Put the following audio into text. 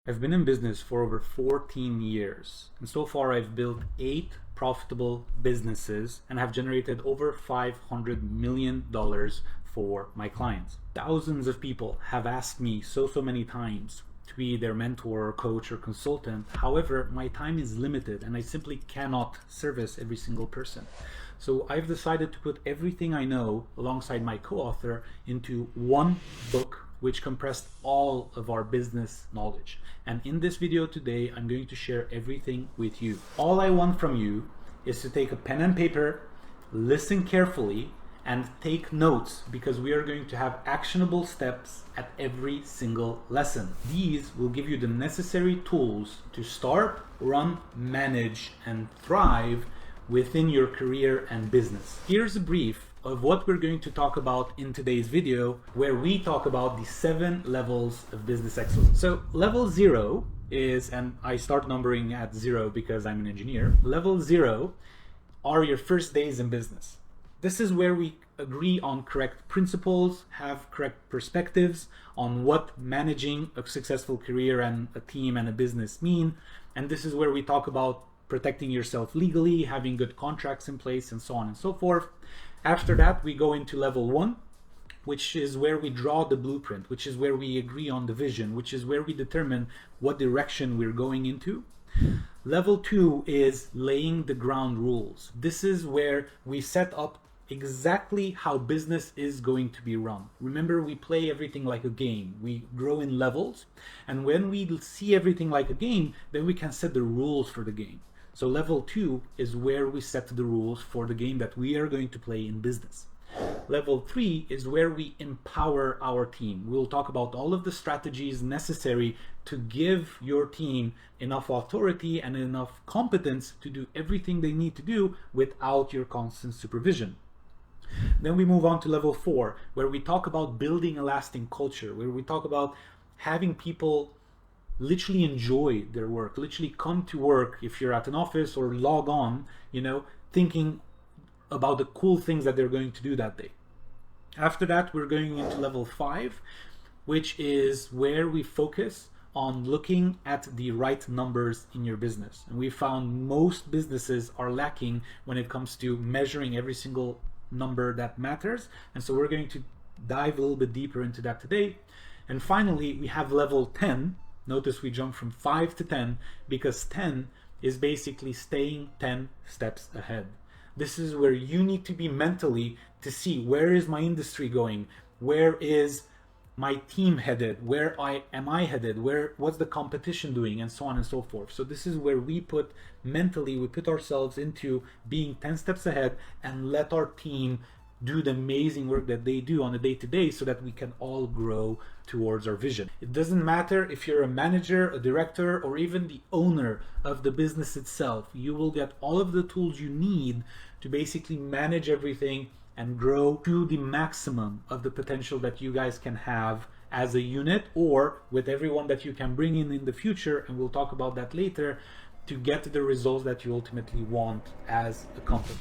I've been in business for over 14 years, and so far I've built 8 profitable businesses and have generated over $500 million for my clients. Thousands of people have asked me so many times to be their mentor, coach, or consultant. However, my time is limited and I simply cannot service every single person. So I've decided to put everything I know alongside my co-author into one book which compressed all of our business knowledge. And in this video today, I'm going to share everything with you. All I want from you is to take a pen and paper, listen carefully, and take notes, because we are going to have actionable steps at every single lesson. These will give you the necessary tools to start, run, manage, and thrive within your career and business. Here's a brief of what we're going to talk about in today's video, where we talk about the 7 levels of business excellence. So level 0 is, and I start numbering at 0 because I'm an engineer. Level 0 are your first days in business. This is where we agree on correct principles, have correct perspectives on what managing a successful career and a team and a business mean. And this is where we talk about protecting yourself legally, having good contracts in place, and so on and so forth. After that, we go into level 1, which is where we draw the blueprint, which is where we agree on the vision, which is where we determine what direction we're going into. Level 2 is laying the ground rules. This is where we set up exactly how business is going to be run. Remember, we play everything like a game. We grow in levels, and when we see everything like a game, then we can set the rules for the game. So level 2 is where we set the rules for the game that we are going to play in business. Level 3 is where we empower our team. We'll talk about all of the strategies necessary to give your team enough authority and enough competence to do everything they need to do without your constant supervision. Then we move on to level 4, where we talk about building a lasting culture, where we talk about having people literally enjoy their work, literally come to work if you're at an office, or log on, thinking about the cool things that they're going to do that day. After that, we're going into level 5, which is where we focus on looking at the right numbers in your business. And we found most businesses are lacking when it comes to measuring every single number that matters. And so we're going to dive a little bit deeper into that today. And finally, we have level 10. Notice we jump from 5 to 10 because 10 is basically staying 10 steps ahead. This is where you need to be mentally to see, where is my industry going? Where is my team headed? Where am I headed? What's the competition doing? And so on and so forth. So this is where we put ourselves into being 10 steps ahead and let our team do the amazing work that they do on a day-to-day, so that we can all grow towards our vision. It doesn't matter if you're a manager, a director, or even the owner of the business itself. You will get all of the tools you need to basically manage everything and grow to the maximum of the potential that you guys can have as a unit, or with everyone that you can bring in the future, and we'll talk about that later, to get the results that you ultimately want as a company.